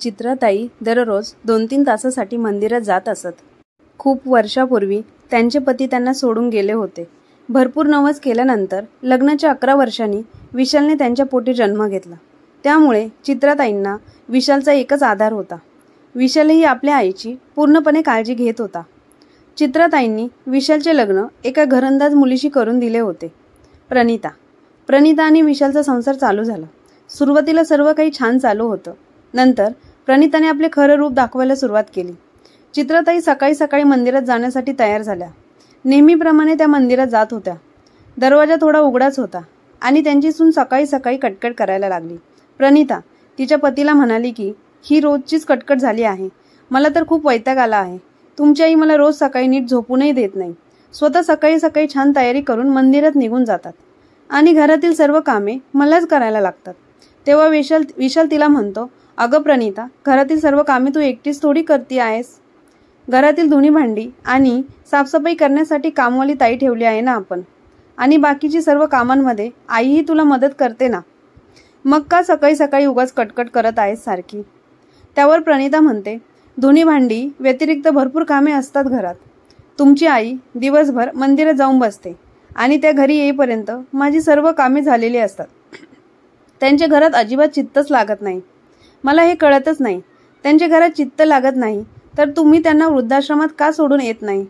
चित्राताई दररोज 2-3 तासासाठी मंदिरात जात असत. खूप वर्षापूर्वी त्यांचे पती त्यांना सोडून गेले होते. भरपूर नवस केल्यानंतर लग्नाच्या 11 वर्षांनी विशालने त्यांच्या पोटी जन्म घेतला. त्यामुळे चित्राताईंना विशालचा एकच आधार होता. विशालही आपल्या आईची पूर्णपणे काळजी घेत होता. चित्राताईंनी विशालचे लग्न एका घरंदाज मुलीशी करून दिले होते, प्रणिता आणि विशालचा संसार चालू झाला. सुरुवातीला सर्व काही छान चालू होतं. नंतर प्रणिताने आपले खरं रूप दाखवायला सुरुवात केली. चित्राताई सकाळी सकाळी मंदिरात जाण्यासाठी तयार झाल्या. नेहमीप्रमाणे त्या मंदिरात जात होत्या. दरवाजा थोडा उघडाच होता आणि त्यांची सून सकाळी सकाळी कटकट करायला लागली. प्रणिता तिच्या पतीला म्हणाली की ही रोजचीच कटकट झाली आहे. मला तर खूप वैताग आला आहे. तुमची आई मला रोज सकाळी नीट झोपूनही देत नाही. स्वतः सकाळी सकाळी छान तयारी करून मंदिरात निघून जातात आणि घरातील सर्व कामे मलाच करायला लागतात. तेव्हा विशाल तिला म्हणतो, अगं प्रणिता, घरातील सर्व कामे तू एकटीच थोडी करते आहेस. घरातील धुणी भांडी आणि साफसफाई करण्यासाठी कामवाली ताई ठेवली आहे ना आपण. आणि बाकीची सर्व कामांमध्ये आईही तुला मदत करते ना. मग का सकाळी सकाळी उगाच कटकट करत आहेस सारखी. त्यावर प्रणिता म्हणते, धुणी भांडी व्यतिरिक्त भरपूर कामे असतात घरात. तुमची आई दिवसभर मंदिरात जाऊन बसते आणि त्या घरी येईपर्यंत माझी सर्व कामे झालेली असतात. त्यांच्या घरात अजिबात चित्तच लागत नाही. मला हे कळतच नाही. त्यांच्या घरात चित्त लागत नाही तर तुम्ही त्यांना वृद्धाश्रमात का सोडून येत नाही.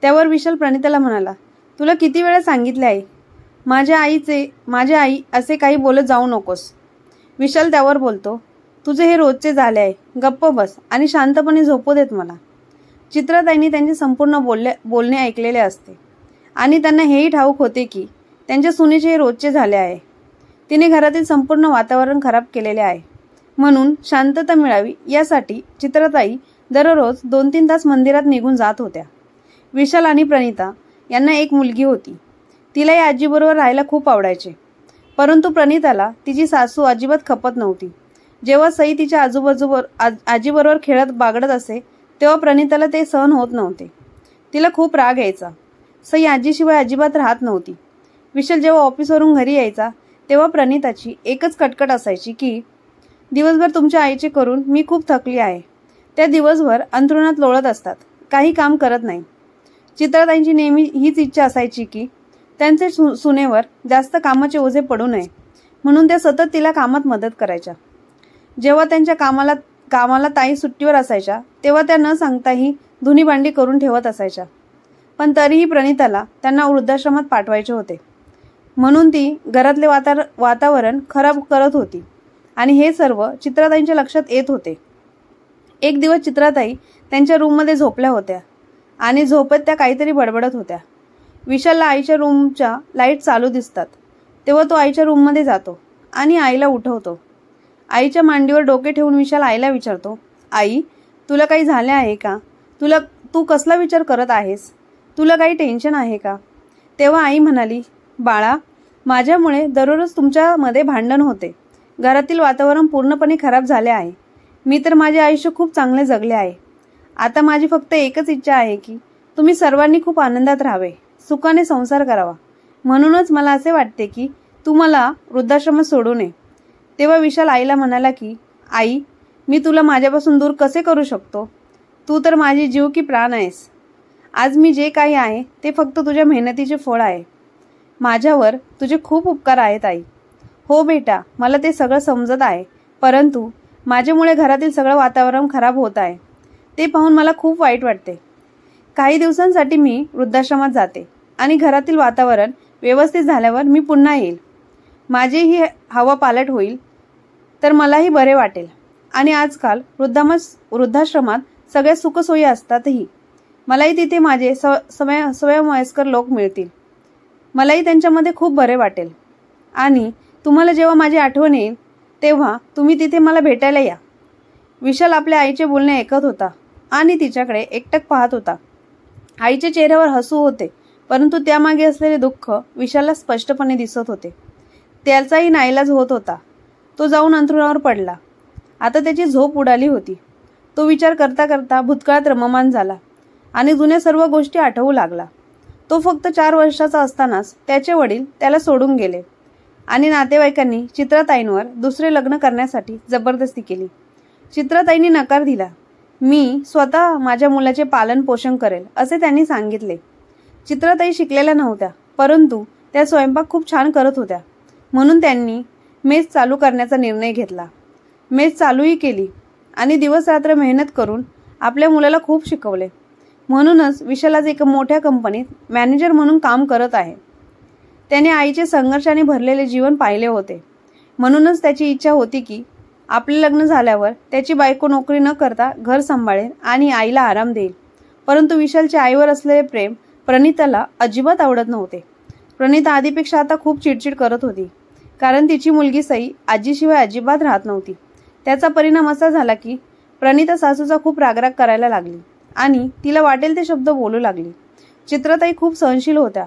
त्यावर विशाल प्रणिताला म्हणाला, तुला किती वेळा सांगितले आहे माझ्या आई असे काही बोलत जाऊ नकोस. विशाल त्यावर बोलतो, तुझे हे रोजचे झाले आहे. गप्प बस आणि शांतपणे झोपू देत मला. चित्राताईंनी त्यांचे संपूर्ण बोलणे ऐकलेले असते आणि त्यांना हेही ठाऊक होते की त्यांच्या सुनेचे हे रोजचे झाले आहे. तिने घरातील संपूर्ण वातावरण खराब केलेले आहे. म्हणून शांतता मिळावी यासाठी चित्राताई दररोज 2-3 तास मंदिरात निघून जात होत्या. विशाल आणि प्रणिता यांना एक मुलगी होती. तिलाही आजीबरोबर राहायला खूप आवडायचे. परंतु प्रणिताला तिची सासू अजिबात खपत नव्हती. जेव्हा सई तिच्या आजीबरोबर खेळत बागडत असे तेव्हा प्रणिताला ते सहन होत नव्हते. तिला खूप राग यायचा. सई आजीशिवाय अजिबात राहत नव्हती. विशाल जेव्हा ऑफिसवरून घरी यायचा तेव्हा प्रणिताची एकच कटकट असायची की दिवसभर तुमच्या आईचे करून मी खूप थकली आहे. त्या दिवसभर अंथरुणात लोळत असतात, काही काम करत नाही. चित्राताईंची नेहमी हीच इच्छा असायची की त्यांचे सुनेवर जास्त कामाचे ओझे पडू नये, म्हणून त्या सतत तिला कामात मदत करायच्या. जेव्हा त्यांच्या कामाला ताई सुट्टीवर असायच्या तेव्हा त्या न सांगताही धुणी भांडी करून ठेवत असायच्या. पण तरीही प्रणिताला त्यांना वृद्धाश्रमात पाठवायचे होते. म्हणून ती घरातले वातावरण खराब करत होती आणि हे सर्व चित्राताईंच्या लक्षात येत होते. एक दिवस चित्राताई त्यांच्या रूममध्ये झोपल्या होत्या आणि झोपेत त्या काहीतरी बडबडत होत्या. विशालला आईच्या रूमच्या लाईट चालू दिसतात. तेव्हा तो आईच्या रूममध्ये जातो आणि आईला उठवतो. आईच्या मांडीवर डोके ठेवून विशाल आईला विचारतो, आई, तुला काही झाले आहे का? तू कसला विचार करत आहेस? तुला काही टेन्शन आहे का? तेव्हा आई म्हणाली, बाळा, माझ्यामुळे दररोज तुमच्यामध्ये भांडण होते. घरातील वातावरण पूर्णपणे खराब झाले आहे. मी तर माझे आयुष्य खूप चांगले जगले आहे. आता माझी फक्त एकच इच्छा आहे की तुम्ही सर्वांनी खूप आनंदात राहावे, सुखाने संसार करावा. म्हणूनच मला असे वाटते की तू मला वृद्धाश्रमात सोडू नये. तेव्हा विशाल आईला म्हणाला की आई, मी तुला माझ्यापासून दूर कसे करू शकतो? तू तर माझी जीव की प्राण आहेस. आज मी जे काही आहे ते फक्त तुझ्या मेहनतीचे फळ आहे. माझ्यावर तुझे खूप उपकार आहेत आई. हो बेटा, मला ते सगळं समजत आहे. परंतु माझ्यामुळे घरातील सगळं वातावरण खराब होत आहे. ते पाहून मला खूप वाईट वाटते. काही दिवसांसाठी मी वृद्धाश्रमात जाते आणि घरातील वातावरण व्यवस्थित झाल्यावर मी पुन्हा येईल. माझीही हवा पालट होईल तर मलाही बरे वाटेल. आणि आजकाल वृद्धाश्रमात सगळ्या सुखसोयी असतातही. मलाही तिथे माझे स्वयंवयस्कर लोक मिळतील. मलाही त्यांच्यामध्ये खूप बरे वाटेल. आणि तुम्हाला जेव्हा माझी आठवण येईल तेव्हा तुम्ही तिथे मला भेटायला या. विशाल आपल्या आईचे बोलणे ऐकत होता आणि तिच्याकडे एकटक पाहत होता. आईच्या चेहऱ्यावर हसू होते, परंतु त्यामागे असलेले दुःख विशालला स्पष्टपणे दिसत होते. त्याचाही नाईलाज होत होता. तो जाऊन अंथरुणावर पडला. आता त्याची झोप उडाली होती. तो विचार करता करता भूतकाळात रममान झाला आणि जुन्या सर्व गोष्टी आठवू लागला. तो फक्त 4 वर्षाचा असतानाच त्याचे वडील त्याला सोडून गेले आणि नातेवाईकांनी चित्राताईंवर दुसरे लग्न करण्यासाठी जबरदस्ती केली. चित्राताईंनी नकार दिला. मी स्वतः माझ्या मुलाचे पालन पोषण करेल असे त्यांनी सांगितले. चित्राताई शिकलेल्या नव्हत्या, परंतु त्या स्वयंपाक खूप छान करत होत्या. म्हणून त्यांनी मेस चालू करण्याचा निर्णय घेतला. मेस चालूही केली आणि दिवस रात्र मेहनत करून आपल्या मुलाला खूप शिकवले. म्हणूनच विशाल आज एका मोठ्या कंपनीत मॅनेजर म्हणून काम करत आहे. त्याने आईचे संघर्षाने भरलेले जीवन पाहिले होते. म्हणूनच त्याची इच्छा होती की आपले लग्न झाल्यावर त्याची बायको नोकरी न करता घर सांभाळेल आणि आईला आराम देईल. परंतु विशालच्या आईवर असलेले प्रेम प्रणिताला अजिबात आवडत नव्हते. प्रणिता आधीपेक्षा आता खूप चिडचिड करत होती, कारण तिची मुलगी सई आजीशिवाय अजिबात राहत नव्हती. त्याचा परिणाम असा झाला की प्रणिता सासूचा खूप रागराग करायला लागली आणि तिला वाटेल ते शब्द बोलू लागली. चित्राताई खूप सहनशील होत्या,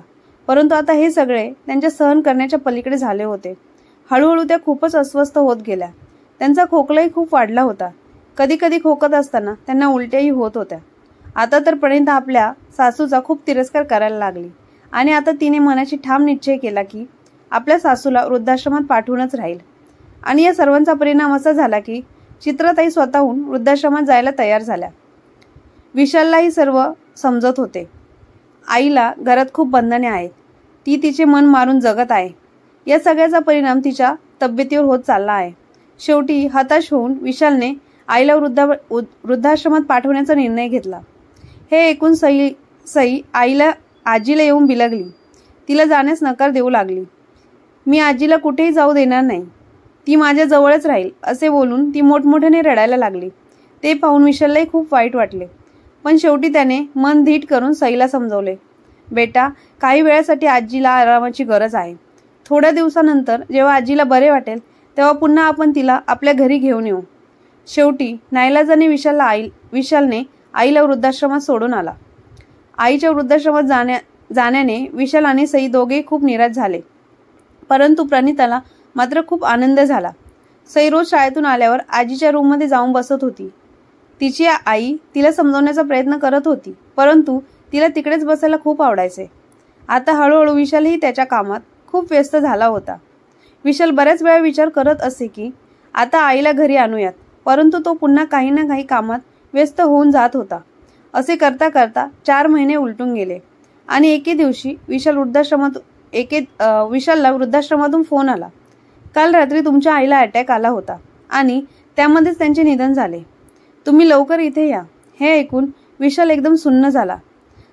परंतु आता हे सगळे त्यांच्या सहन करण्याच्या पलीकडे झाले होते. हळूहळू त्या खूपच अस्वस्थ होत गेल्या. त्यांचा खोकलाही खूप वाढला होता. कधी कधी खोकत असताना त्यांना उलट्याही होत होत्या. आता तर प्रणिता आपल्या सासूचा खूप तिरस्कार करायला लागली आणि आता तिने मनाची ठाम निश्चय केला की आपल्या सासूला वृद्धाश्रमात पाठवूनच राहील. आणि या सर्वांचा परिणाम असा झाला की चित्राताई स्वतःहून वृद्धाश्रमात जायला तयार झाल्या. विशाललाही सर्व समजत होते. आईला घरात खूप बंधने आहेत. ती तिचे मन मारून जगत आहे. या सगळ्याचा परिणाम तिच्या तब्येतीवर होत चालला आहे. शेवटी हताश होऊन विशालने आईला वृद्धाश्रमात पाठवण्याचा निर्णय घेतला. हे ऐकून सई आजीला येऊन बिलगली. तिला जाण्यास नकार देऊ लागली. मी आजीला कुठेही जाऊ देणार नाही, ती माझ्या जवळच राहील असे बोलून ती मोठमोठ्याने रडायला लागली. ते पाहून विशाललाही खूप वाईट वाटले. पण शेवटी त्याने मन धीट करून सईला समजवले, बेटा, काही वेळासाठी आजीला आरामाची गरज आहे. थोड्या दिवसानंतर जेव्हा आजीला बरे वाटेल तेव्हा पुन्हा आपण तिला आपल्या घरी घेऊन येऊ. शेवटी नाईलाजाने विशालने आईला वृद्धाश्रमात सोडून आला. आईच्या वृद्धाश्रमात जाण्याने विशाल आणि सई दोघेही खूप निराश झाले. परंतु प्रणिताला मात्र खूप आनंद झाला. सई रोज शाळेतून आल्यावर आजीच्या रूममध्ये जाऊन बसत होती. तिची आई तिला समजवण्याचा प्रयत्न करत होती, परंतु तिला तिकडेच बसायला खूप आवडायचे. आता हळूहळू विशालही त्याच्या कामात खूप व्यस्त झाला होता. विशाल बऱ्याच वेळा विचार करत असे की आता आईला घरी आणूयात, परंतु तो पुन्हा काही ना काही कामात व्यस्त होऊन जात होता. असे करता करता 4 महिने उलटून गेले आणि एके दिवशी विशालला वृद्धाश्रमातून फोन आला. काल रात्री तुमच्या आईला अटॅक आला होता आणि त्यामध्येच त्यांचे निधन झाले. तुम्ही लवकर इथे या. हे ऐकून विशाल एकदम सुन्न झाला.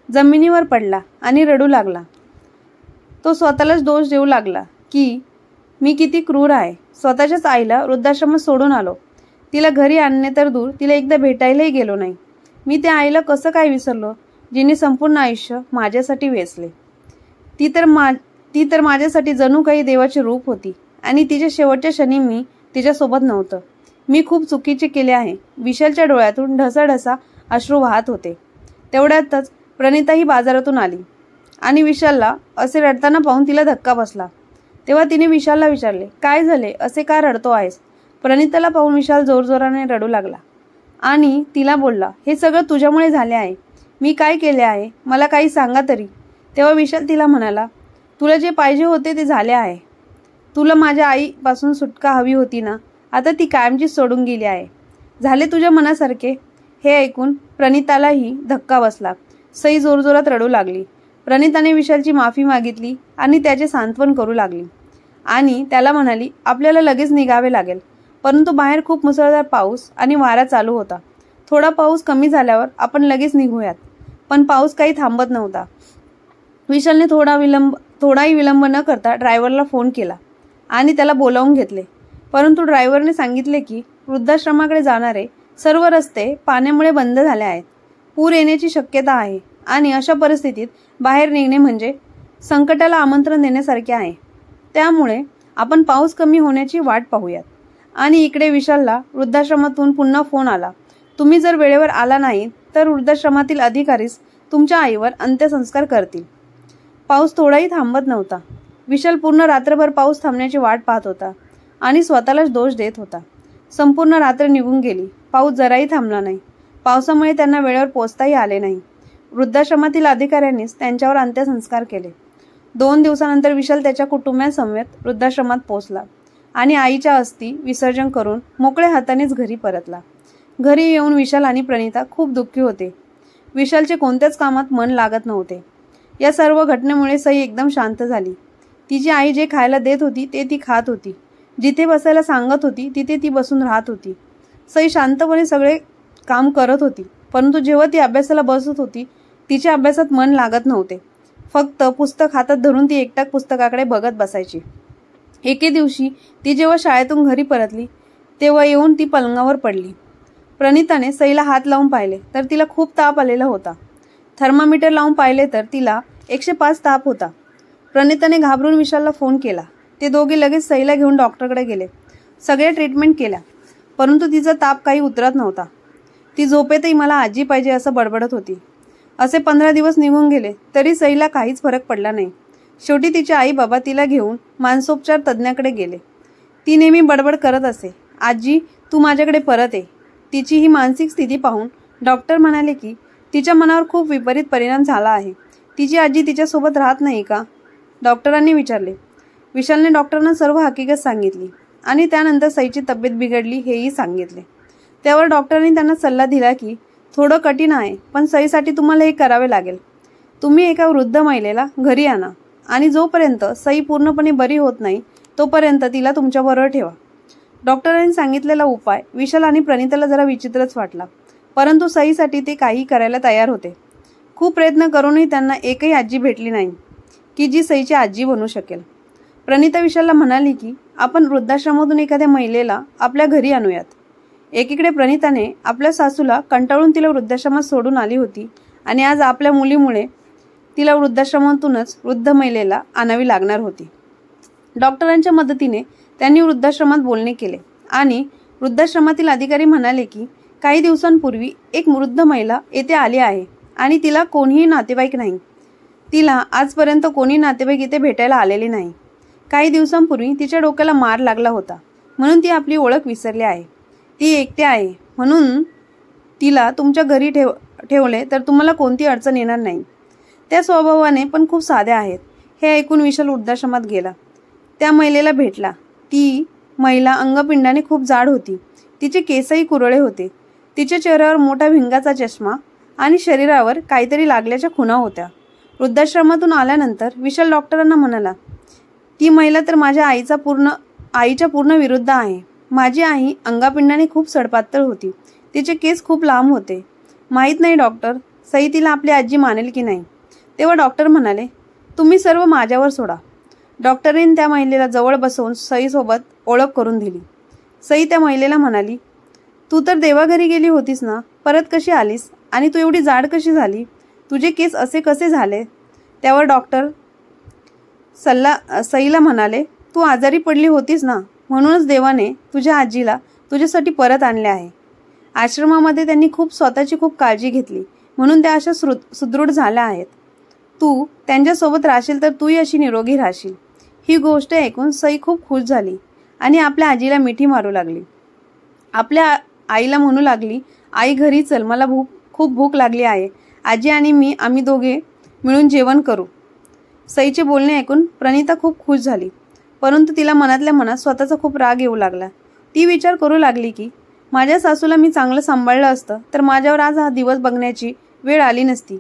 जमिनीवर पडला आणि रडू लागला. तो स्वतःलाच दोष देऊ लागला की मी किती क्रूर आहे. स्वतःच्याच आईला वृद्धाश्रमात सोडून आलो. तिला घरी आणणे तर दूर, तिला एकदा भेटायलाही गेलो नाही. मी त्या आईला कसं काय विसरलो, जिने संपूर्ण आयुष्य माझ्यासाठी वेचले. ती तर माझ्यासाठी जणू काही देवाचे रूप होती आणि तिच्या शेवटच्या क्षणी मी तिच्यासोबत नव्हतं. मी खूप चुकीचे केले आहे. विशालच्या डोळ्यातून ढसाढसा अश्रू वाहत होते. तेवढ्यातच प्रणिताही बाजारातून आली आणि विशालला असे रडताना पाहून तिला धक्का बसला. तेव्हा तिने विशालला विचारले, काय झाले, असे का रडतो आहेस? प्रणिताला पाहून विशाल जोरजोराने रडू लागला आणि तिला बोलला, हे सगळं तुझ्यामुळे झाले आहे. मी काय केले आहे, मला काही सांगा तरी. तेव्हा विशाल तिला म्हणाला, तुला जे पाहिजे होते ते झाले आहे. तुला माझ्या आईपासून सुटका हवी होती ना, आता ती कायमची सोडून गेली आहे. झाले तुझ्या मनासारखे. हे ऐकून प्रणितालाही धक्का बसला. सई जोरजोरात रडू लागली. प्रणिताने विशालची माफी मागितली आणि त्याचे सांत्वन करू लागली आणि त्याला म्हणाली, आपल्याला लगेच निघावे लागेल. परंतु बाहेर खूप मुसळधार पाऊस आणि वारा चालू होता. थोडा पाऊस कमी झाल्यावर आपण लगेच निघूयात. पण पाऊस काही थांबत नव्हता. विशालने थोडाही विलंब न करता ड्रायव्हरला फोन केला आणि त्याला बोलावून घेतले. परंतु ड्रायव्हरने सांगितले की वृद्धाश्रमाकडे जाणारे सर्व रस्ते पाण्यामुळे बंद झाले आहेत. पूर येण्याची शक्यता आहे आणि अशा परिस्थितीत बाहेर निघणे म्हणजे संकटाला आमंत्रण देण्यासारखे आहे. त्यामुळे आपण पाऊस कमी होण्याची वाट पाहूयात. आणि इकडे विशालला वृद्धाश्रमातून पुन्हा फोन आला. तुम्ही जर वेळेवर आला नाही तर वृद्धाश्रमातील अधिकारीच तुमच्या आईवर अंत्यसंस्कार करतील. पाऊस थोडाही थांबत नव्हता. विशाल पूर्ण रात्रभर पाऊस थांबण्याची वाट पाहत होता आणि स्वतःलाच दोष देत होता. संपूर्ण रात्र निघून गेली. पाऊस जराही थांबला नाही. पावसामुळे त्यांना वेळेवर पोहोचताही आले नाही. वृद्धाश्रमातील अधिकाऱ्यांनीच त्यांच्यावर अंत्यसंस्कार केले. 2 दिवसानंतर विशाल त्याच्या कुटुंबियांसमवेत वृद्धाश्रमात पोहोचला आणि आईच्या अस्थी विसर्जन करून मोकळ्या हातानेच घरी परतला. घरी येऊन विशाल आणि प्रणिता खूप दुःखी होते. विशालचे कोणत्याच कामात मन लागत नव्हते. या सर्व घटनेमुळे सई एकदम शांत झाली. तिची आई जे खायला देत होती ते ती खात होती. जिथे बसायला सांगत होती तिथे ती बसून राहत होती. सई शांतपणे सगळे काम करत होती. परंतु जेव्हा ती अभ्यासाला बसत होती तिच्या अभ्यासात मन लागत नव्हते. फक्त पुस्तक हातात धरून ती एकटाक पुस्तकाकडे बघत बसायची. एके दिवशी ती जेव्हा शाळेतून घरी परतली तेव्हा येऊन ती पलंगावर पडली. प्रणिताने सईला हात लावून पाहिले तर तिला खूप ताप आलेला होता. थर्मामीटर लावून पाहिले तर तिला 105 ताप होता. प्रणिताने घाबरून विशालला फोन केला. ते दोघे लगेच सईला घेऊन डॉक्टरकडे गेले. सगळ्या ट्रीटमेंट केल्या परंतु तिचा ताप काही उतरत नव्हता. ती झोपेतही मला आजी पाहिजे असं बडबडत होती. असे 15 दिवस निघून गेले तरी सईला काहीच फरक पडला नाही. शेवटी तिचे आई बाबा तिला घेऊन मानसोपचार तज्ज्ञाकडे गेले. ती नेहमी बडबड करत असे, आजी तू माझ्याकडे परत ये. तिची ही मानसिक स्थिती पाहून डॉक्टर म्हणाले की तिच्या मनावर खूप विपरीत परिणाम झाला आहे. तिची आजी तिच्यासोबत राहत नाही का? डॉक्टरांनी विचारले. विशालने डॉक्टरांना सर्व हकीकत सांगितली आणि त्यानंतर सईची तब्येत बिघडली हेही सांगितले. त्यावर डॉक्टरांनी त्यांना सल्ला दिला की थोडं कठीण आहे पण सईसाठी तुम्हाला हे करावे लागेल. तुम्ही एका वृद्ध महिलेला घरी आणा आणि जोपर्यंत सई पूर्णपणे बरी होत नाही तोपर्यंत तिला तुमच्याबरोबर ठेवा. डॉक्टरांनी सांगितलेला उपाय विशाल आणि प्रणिताला जरा विचित्रच वाटला परंतु सईसाठी ते काही करायला तयार होते. खूप प्रयत्न करूनही त्यांना एकही आजी भेटली नाही की जी सईची आजी बनू शकेल. प्रणिता विशालला म्हणाली की आपण वृद्धाश्रमातून एखाद्या महिलेला आपल्या घरी आणूयात. एकीकडे प्रणिताने आपल्या सासूला कंटाळून तिला वृद्धाश्रमात सोडून आली होती आणि आज आपल्या मुलीमुळे तिला वृद्धाश्रमातूनच वृद्ध महिलेला आणावी लागणार होती. डॉक्टरांच्या मदतीने त्यांनी वृद्धाश्रमात बोलणे केले आणि वृद्धाश्रमातील अधिकारी म्हणाले की काही दिवसांपूर्वी एक वृद्ध महिला येथे आली आहे आणि तिला कोणीही नातेवाईक नाही. तिला आजपर्यंत कोणी नातेवाईक इथे भेटायला आलेले नाही. काही दिवसांपूर्वी तिच्या डोक्याला मार लागला होता म्हणून ती आपली ओळख विसरली आहे. ती एकटी आहे म्हणून तिला तुमच्या घरी ठेवले तर तुम्हाला कोणती अडचण येणार नाही. त्या स्वभावाने पण खूप साध्या आहेत. हे ऐकून विशाल वृद्धाश्रमात गेला. त्या महिलेला भेटला. ती महिला अंगपिंडाने खूप जाड होती. तिचे केसही कुरळे होते. तिच्या चेहऱ्यावर मोठा भिंगाचा चष्मा आणि शरीरावर काहीतरी लागल्याच्या खुणा होत्या. वृद्धाश्रमातून आल्यानंतर विशाल डॉक्टरांना म्हणाला, ती महिला तर माझ्या आईच्या पूर्ण विरुद्ध आहे. माझी आई अंगापिंडाने खूप सडपातळ होती. तिचे केस खूप लांब होते. माहीत नाही डॉक्टर, सई तिला आपली आजी मानेल की नाही. तेव्हा डॉक्टर म्हणाले, तुम्ही सर्व माझ्यावर सोडा. डॉक्टरीने त्या महिलेला जवळ बसवून सईसोबत ओळख करून दिली. सई त्या महिलेला म्हणाली, तू तर देवाघरी गेली होतीस ना, परत कशी आलीस आणि तू एवढी जाड कशी झाली? तुझे केस असे कसे झाले? त्यावर डॉक्टर सईला म्हणाले, तू आजारी पडली होतीस ना, म्हणूनच देवाने तुझ्या आजीला तुझ्यासाठी परत आणले आहे. आश्रमामध्ये त्यांनी स्वतःची खूप काळजी घेतली म्हणून त्या अशा सुदृढ झाल्या आहेत. तू त्यांच्यासोबत राहशील तर तूही अशी निरोगी राहशील. ही गोष्ट ऐकून सई खूप खुश झाली आणि आपल्या आजीला मिठी मारू लागली. आपल्या आईला म्हणू लागली, आई घरी चल, मला खूप भूक लागली आहे. आजी आणि आम्ही दोघे मिळून जेवण करू. सईचे बोलणे ऐकून प्रणिता खूप खुश झाली परंतु तिला मनातल्या मनात स्वतःचा खूप राग येऊ लागला. ती विचार करू लागली की माझ्या सासूला मी चांगलं सांभाळलं असतं तर माझ्यावर आज हा दिवस बघण्याची वेळ आली नसती.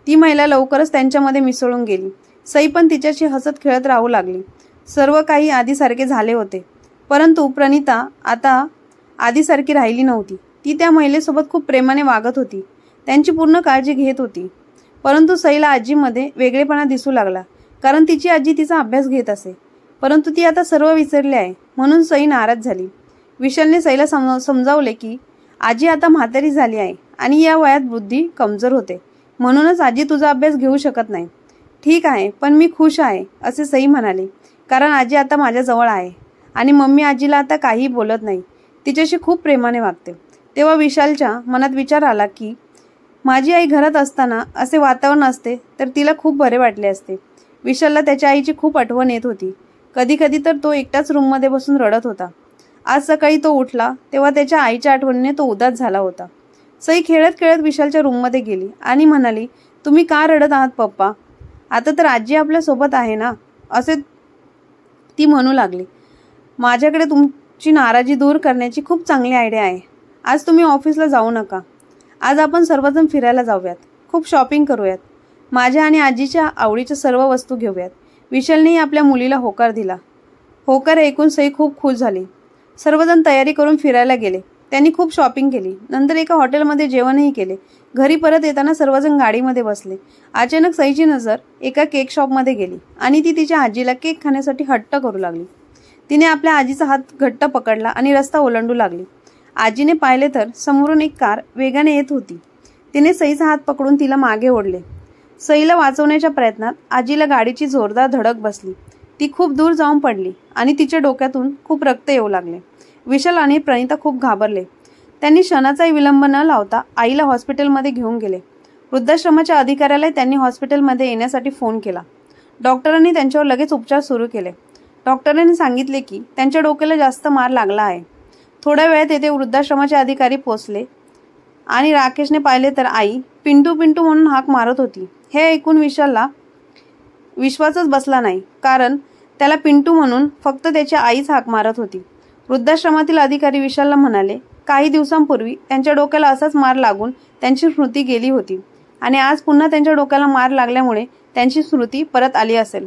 ती महिला लवकरच त्यांच्यामध्ये मिसळून गेली. सई पण तिच्याशी हसत खेळत राहू लागली. सर्व काही आधीसारखे झाले होते परंतु प्रणिता आता आधीसारखी राहिली नव्हती. ती त्या महिलेसोबत खूप प्रेमाने वागत होती, त्यांची पूर्ण काळजी घेत होती. परंतु सईला आजीमध्ये वेगळेपणा दिसू लागला कारण तिची आजी तिचा अभ्यास घेत असे परंतु ती आता सर्व विसरली आहे म्हणून सई नाराज झाली. विशालने सईला समजावले की आजी आता म्हातारी झाली आहे आणि या वयात बुद्धी कमजोर होते म्हणूनच आजी तुझा अभ्यास घेऊ शकत नाही. ठीक आहे पण मी खुश आहे असे सई म्हणाली कारण आजी आता माझ्याजवळ आहे आणि मम्मी आजीला आता काही बोलत नाही, तिच्याशी खूप प्रेमाने वागते. तेव्हा विशालच्या मनात विचार आला की माझी आई घरात असताना असे वातावरण असते तर तिला खूप बरे वाटले असते. विशालला त्याच्या आईची खूप आठवण येत होती. कधी कधी तर तो एकटाच रूममध्ये बसून रडत होता. आज सकाळी तो उठला तेव्हा त्याच्या आईच्या आठवणीने तो उदास झाला होता. सई खेळत खेळत विशालच्या रूममध्ये गेली आणि म्हणाली, तुम्ही का रडत आहात पप्पा? आता तर आजी आपल्या सोबत आहे ना, असे ती म्हणू लागली. माझ्याकडे तुमची नाराजी दूर करण्याची खूप चांगली आयडिया आहे. आज तुम्ही ऑफिसला जाऊ नका. आज आपण सर्वजण फिरायला जाऊयात. खूप शॉपिंग करूयात. माझ्या आणि आजीच्या आवडीच्या सर्व वस्तू घेऊयात. विशालनेही आपल्या मुलीला होकार दिला. होकार ऐकून सई खूप खुश झाली. सर्वजण तयारी करून फिरायला गेले. त्यांनी खूप शॉपिंग केली. नंतर एका हॉटेलमध्ये जेवणही केले. घरी परत येताना सर्वजण गाडीमध्ये बसले. अचानक सईची नजर एका केक शॉपमध्ये गेली आणि ती तिच्या आजीला केक खाण्यासाठी हट्ट करू लागली. तिने आपल्या आजीचा हात घट्ट पकडला आणि रस्ता ओलांडू लागली. आजीने पाहिले तर समोरून एक कार वेगाने येत होती. तिने सईचा हात पकडून तिला मागे ओढले. सईला वाचवण्याच्या प्रयत्नात आजीला गाडीची जोरदार धडक बसली. ती खूप दूर जाऊन पडली आणि तिच्या डोक्यातून खूप रक्त येऊ लागले. विशाल आणि प्रणिता खूप घाबरले. त्यांनी क्षणाचाही विलंब न लावता आईला हॉस्पिटलमध्ये घेऊन गेले. वृद्धाश्रमाच्या अधिकाऱ्याला त्यांनी हॉस्पिटलमध्ये येण्यासाठी फोन केला. डॉक्टरांनी त्यांच्यावर लगेच उपचार सुरू केले. डॉक्टरांनी सांगितले की त्यांच्या डोक्याला जास्त मार लागला आहे. थोड्या वेळात येथे वृद्धाश्रमाचे अधिकारी पोहोचले आणि राकेशने पाहिले तर आई पिंटू पिंटू म्हणून हाक मारत होती. हे ऐकून विशालला विश्वासच बसला नाही, कारण त्याला पिंटू म्हणून फक्त त्याची आईच हाक मारत होती. वृद्धाश्रमातील अधिकारी विशालला म्हणाले, काही दिवसांपूर्वी त्यांच्या डोक्याला असाच मार लागून त्यांची स्मृती गेली होती आणि आज पुन्हा त्यांच्या डोक्याला मार लागल्यामुळे त्यांची स्मृती परत आली असेल.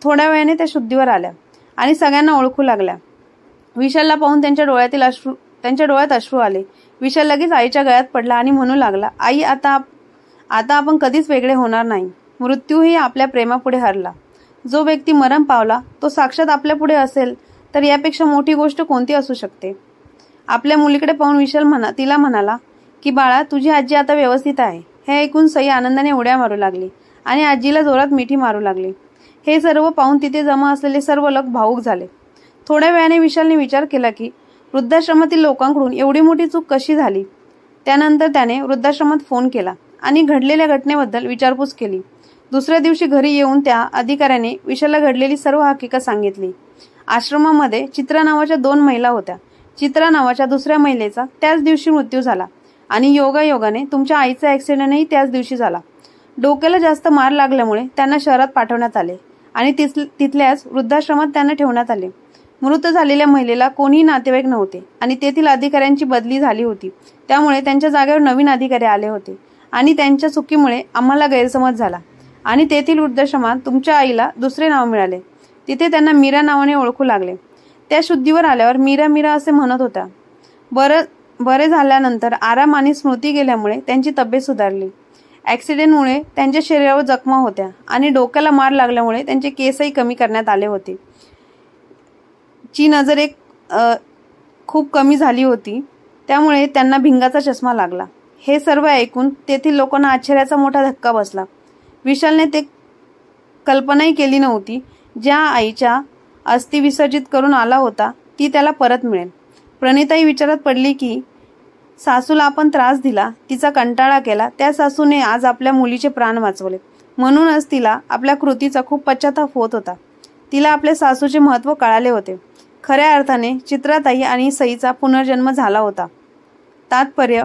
थोड्या वेळाने त्या शुद्धीवर आल्या आणि सगळ्यांना ओळखू लागल्या. विशालला पाहून त्यांच्या डोळ्यात अश्रू आले. विशाल लगेच आईच्या गळ्यात पडला आणि म्हणू लागला, आई आता आपण कधीच वेगळे होणार नाही. मृत्यूही आपल्या प्रेमापुढे हरला. जो व्यक्ती मरण पावला तो साक्षात आपल्या पुढे असेल तर यापेक्षा मोठी गोष्ट कोणती असू शकते. आपल्या मुलीकडे पाहून विशाल तिला म्हणाला की बाळा, तुझी आजी आता व्यवस्थित आहे. हे ऐकून सई आनंदाने उड्या मारू लागली आणि आजीला जोरात मिठी मारू लागली. हे सर्व पाहून तिथे जमा असलेले सर्व लोक भावूक झाले. थोड्या वेळाने विशालने विचार केला की वृद्धाश्रमातील लोकांकडून एवढी मोठी चूक कशी झाली. त्यानंतर त्याने वृद्धाश्रमात फोन केला आणि घडलेल्या घटनेबद्दल विचारपूस केली. दुसऱ्या दिवशी घरी येऊन त्या अधिकाऱ्याने विशालला घडलेली सर्व हकीकत सांगितली. आश्रमामध्ये चित्रा नावाच्या 2 महिला होत्या. चित्रा नावाच्या दुसऱ्या महिलेचा त्याच दिवशी मृत्यू झाला आणि योगायोगाने तुमच्या आईचा ऍक्सिडेंटही त्याच दिवशी झाला. डोक्याला जास्त मार लागल्यामुळे त्यांना शहरात पाठवण्यात आले आणि तिथल्याच वृद्धाश्रमात त्यांना ठेवण्यात आले. मृत झालेल्या महिलेला कोणीही नातेवाईक नव्हते आणि तेथील अधिकाऱ्यांची बदली झाली होती. त्यामुळे त्यांच्या जागेवर नवीन अधिकारी आले होते आणि त्यांच्या चुकीमुळे आम्हाला गैरसमज झाला आणि तेथील वृद्धाश्रमात तुमच्या आईला दुसरे नाव मिळाले. तिथे त्यांना मीरा नावाने ओळखू लागले. त्या शुद्धीवर आल्यावर मीरा मीरा असे म्हणत होत्या. बरे झाल्यानंतर आराम आणि स्मृती गेल्यामुळे त्यांची तब्येत सुधारली. ऍक्सिडेंटमुळे त्यांच्या शरीरावर जखमा होत्या आणि डोक्याला मार लागल्यामुळे त्यांचे केसही कमी करण्यात आले होते. ची नजर खूप कमी झाली होती, त्यामुळे त्यांना भिंगाचा चष्मा लागला. हे सर्व ऐकून तेथील लोकांना आश्चर्याचा मोठा धक्का बसला. विशालने ते कल्पनाही केली नव्हती ज्या आईच्या अस्थी विसर्जित करून आला होता ती त्याला परत मिळेल. प्रणिताही विचारात पडली की सासूला आपण त्रास दिला, तिचा कंटाळा केला, त्या सासूने आज आपल्या मुलीचे प्राण वाचवले. म्हणूनच तिला आपल्या कृतीचा खूप पश्चाताप होत होता. तिला आपल्या सासूचे महत्त्व कळाले होते. खऱ्या अर्थाने चित्राताई आणि सईचा पुनर्जन्म झाला होता. तात्पर्य,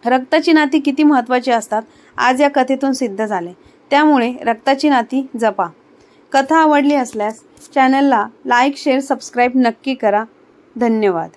रक्ताची नाती किती महत्त्वाची असतात आज या कथेतून सिद्ध झाले. त्यामुळे रक्ताची नाती जपा. कथा आवडली असल्यास चॅनलला लाईक, शेअर, सबस्क्राईब नक्की करा. धन्यवाद.